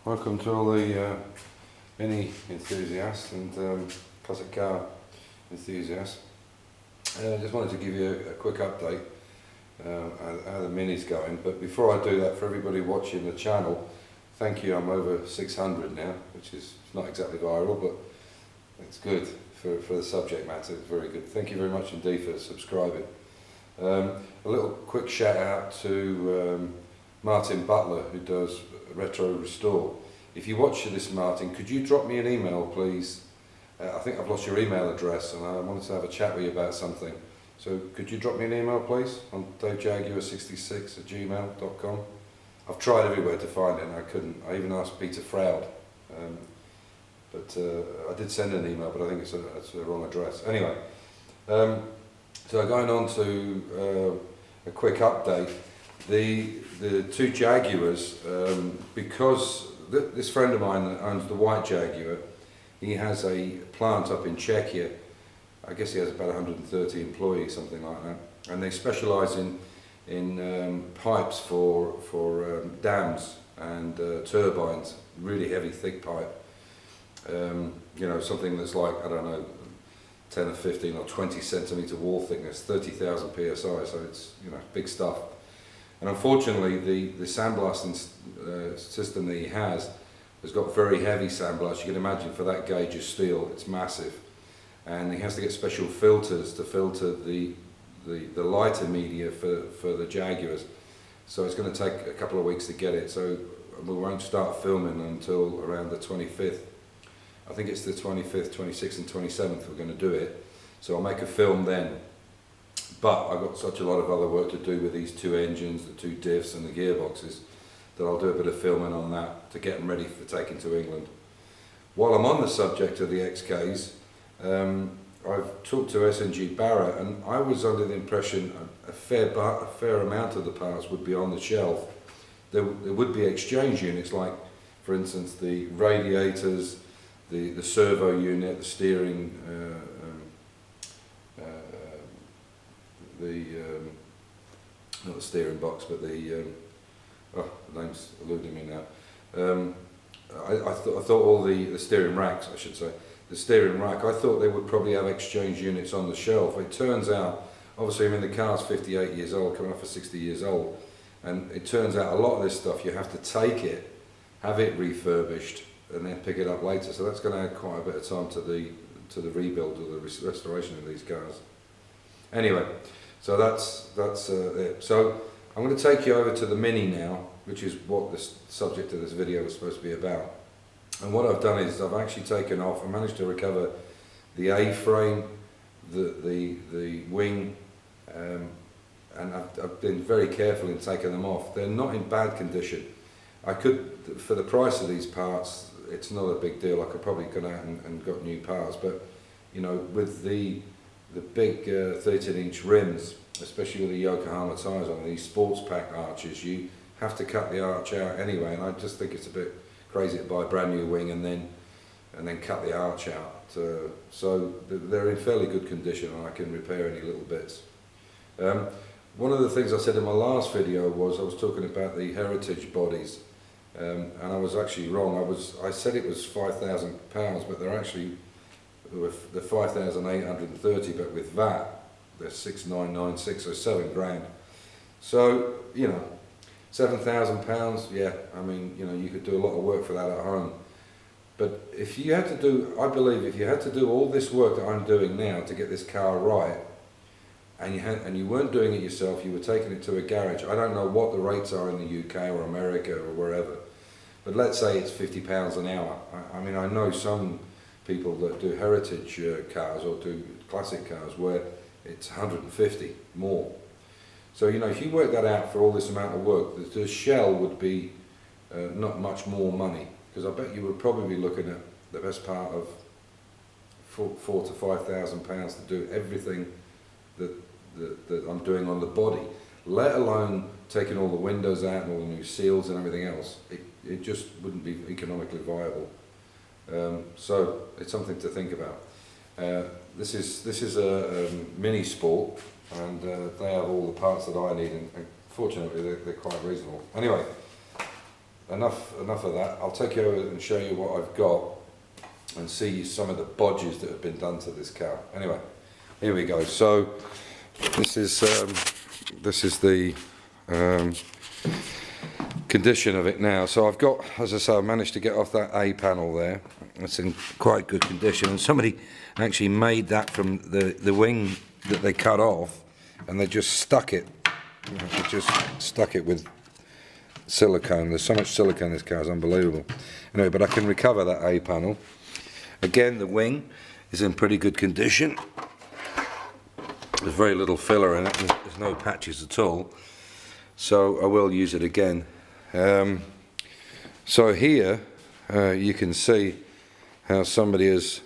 Welcome to all the Mini enthusiasts and classic car enthusiasts. I just wanted to give you a quick update how the Mini's going, but before I do that, for everybody watching the channel, thank you. I'm over 600 now, which is not exactly viral, but it's good for the subject matter. It's very good. Thank you very much indeed for subscribing. A little quick shout out to Martin Butler, who does Retro Restore. If you watch this, Martin, could you drop me an email, please? I think I've lost your email address and I wanted to have a chat with you about something. So could you drop me an email, please, on davejaguar66@gmail.com. I've tried everywhere to find it and I couldn't. I even asked Peter Froud, but I did send an email, but I think it's the wrong address. Anyway, so going on to a quick update. The two Jaguars, because this friend of mine that owns the white Jaguar, he has a plant up in Czechia. I guess he has about 130 employees, something like that, and they specialise in pipes for dams and turbines, really heavy, thick pipe. You know, something that's like, I don't know, 10 or 15 or 20 centimetre wall thickness, 30,000 psi, so it's, you know, big stuff. And unfortunately, the sandblasting system that he has got very heavy sandblast. You can imagine, for that gauge of steel, it's massive, and he has to get special filters to filter the lighter media for the Jaguars. So it's going to take a couple of weeks to get it. So we won't start filming until around the 25th. I think it's the 25th, 26th, and 27th we're going to do it. So I'll make a film then. But I've got such a lot of other work to do with these two engines, the two diffs and the gearboxes, that I'll do a bit of filming on that to get them ready for taking to England. While I'm on the subject of the XKs, I've talked to S&G Barra, and I was under the impression a fair amount of the parts would be on the shelf. There would be exchange units, like, for instance, the radiators, the servo unit, the steering, not the steering box, but the name's eluding me now. I thought all the steering racks, I should say, the steering rack, I thought they would probably have exchange units on the shelf. It turns out, obviously, I mean, the car's 58 years old, coming up for 60 years old, and it turns out a lot of this stuff you have to take it, have it refurbished, and then pick it up later. So that's going to add quite a bit of time to the rebuild or the restoration of these cars. Anyway, so that's it. So I'm going to take you over to the Mini now, which is what the subject of this video was supposed to be about. And what I've done is I've actually taken off, I managed to recover the A-frame, the wing, and I've been very careful in taking them off. They're not in bad condition. I could, for the price of these parts, it's not a big deal. I could probably gone out and got new parts, but you know, with the big 13-inch rims, especially with the Yokohama tyres on these sports pack arches, you have to cut the arch out anyway, and I just think it's a bit crazy to buy a brand new wing and then cut the arch out. So they're in fairly good condition and I can repair any little bits. One of the things I said in my last video was I was talking about the heritage bodies, and I was actually wrong. I said it was £5,000, but they're actually they're 5,830, but with VAT they're 6,996, so 7 grand. So, you know, £7,000, yeah, I mean, you know, you could do a lot of work for that at home. But if you had to do, I believe if you had to do all this work that I'm doing now to get this car right, and you weren't doing it yourself, you were taking it to a garage, I don't know what the rates are in the UK or America or wherever, but let's say it's £50 an hour. I mean, I know some people that do heritage cars or do classic cars where it's 150 more. So, you know, if you work that out for all this amount of work, the shell would be not much more money, because I bet you would probably be looking at the best part of £4,000 to £5,000 to do everything that I'm doing on the body, let alone taking all the windows out and all the new seals and everything else. It just wouldn't be economically viable. So it's something to think about. This is a Mini Sport, and they have all the parts that I need, and fortunately they're quite reasonable. Anyway, enough of that. I'll take you over and show you what I've got and see some of the bodges that have been done to this car. Anyway, here we go. So this is the condition of it now. So I've got, as I say, I managed to get off that A panel there. It's in quite good condition, and somebody actually made that from the wing that they cut off, and they just stuck it. They just stuck it with silicone. There's so much silicone in this car, it's unbelievable. Anyway, but I can recover that A panel. Again, the wing is in pretty good condition. There's very little filler in it. There's no patches at all. So I will use it again. So here you can see how somebody has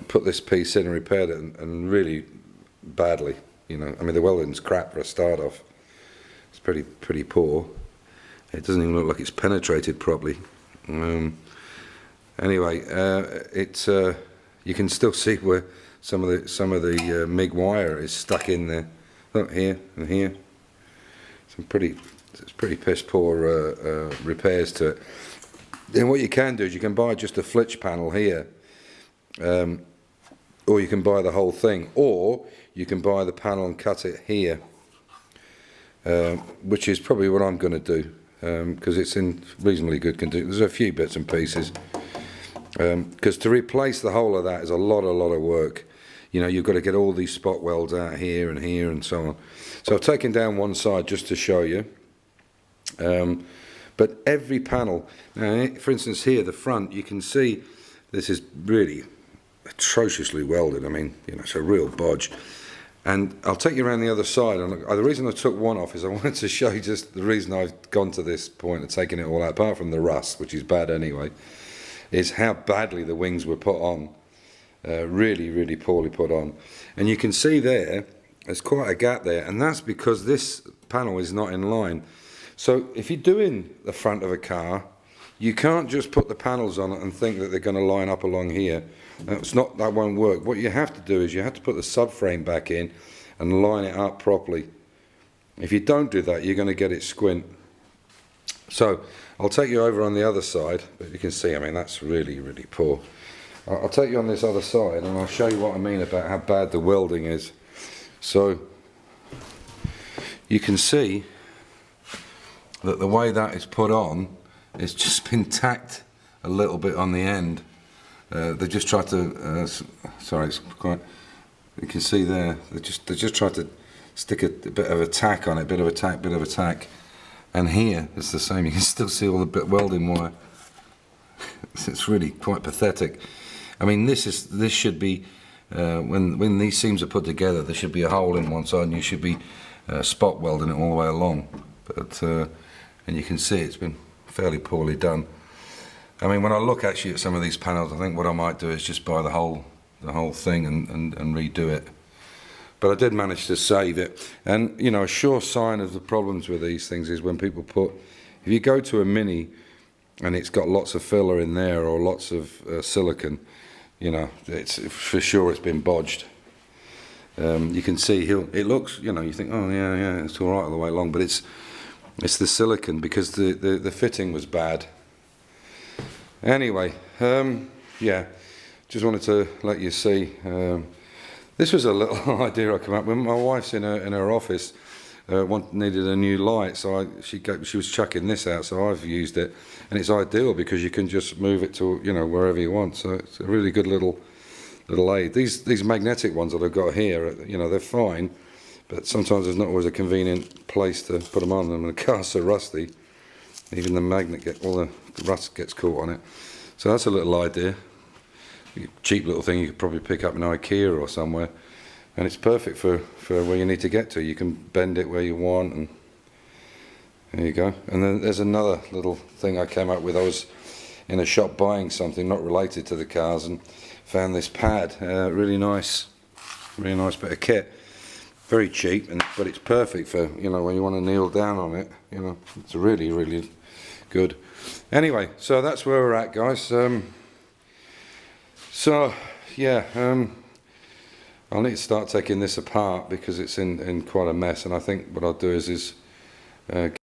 put this piece in and repaired it, and really badly. You know, I mean, the welding's crap for a start off. It's pretty poor. It doesn't even look like it's penetrated properly. Anyway, you can still see where some of the MIG wire is stuck in there. Look here and here. It's pretty piss poor repairs to it. Then what you can do is you can buy just a flitch panel here, or you can buy the whole thing, or you can buy the panel and cut it here, which is probably what I'm going to do, because it's in reasonably good condition. There's a few bits and pieces, because to replace the whole of that is a lot of work. You know, you've got to get all these spot welds out here and so on. So I've taken down one side just to show you. But every panel, now, for instance here, the front, you can see this is really atrociously welded. I mean, you know, it's a real bodge. And I'll take you around the other side. And the reason I took one off is I wanted to show you just the reason I've gone to this point of taking it all out, apart from the rust, which is bad anyway, is how badly the wings were put on. Really poorly put on. And you can see there's quite a gap there, and that's because this panel is not in line. So if you're doing the front of a car, you can't just put the panels on it and think that they're going to line up along here. That won't work. What you have to do is you have to put the subframe back in and line it up properly. If you don't do that, you're going to get it squint. So I'll take you over on the other side, but you can see, I mean, that's really poor. I'll take you on this other side and I'll show you what I mean about how bad the welding is. So you can see that the way that is put on, it's just been tacked a little bit on the end. They just tried to, sorry, it's quite, you can see there, they just tried to stick a bit of a tack on it, bit of a tack. And here it's the same, you can still see all the bit welding wire. It's really quite pathetic. I mean, this should be, when these seams are put together, there should be a hole in one side and you should be spot welding it all the way along. But, and you can see it's been fairly poorly done. I mean, when I look actually at some of these panels, I think what I might do is just buy the whole thing and redo it. But I did manage to save it. And, you know, a sure sign of the problems with these things is when people if you go to a Mini and it's got lots of filler in there or lots of silicone, you know, it's for sure it's been bodged. You can see it looks, you know, you think, oh yeah, it's all right all the way along, but it's the silicone, because the fitting was bad. Anyway, yeah, just wanted to let you see. This was a little idea I came up with. My wife's in her office, needed a new light, so she was chucking this out, so I've used it, and it's ideal because you can just move it to, you know, wherever you want. So it's a really good little aid. These magnetic ones that I've got here, you know, they're fine, but sometimes there's not always a convenient place to put them on, and the car's so rusty, even the magnet all the rust gets caught on it. So that's a little idea. Cheap little thing you could probably pick up in IKEA or somewhere, and it's perfect for where you need to get to. You can bend it where you want, and there you go. And then there's another little thing I came up with. I was in a shop buying something not related to the cars and found this pad. Really nice bit of kit. Very cheap, but it's perfect for, you know, when you want to kneel down on it. You know, it's really good. Anyway, so that's where we're at, guys. So yeah, I'll need to start taking this apart because it's in quite a mess, and I think what I'll do is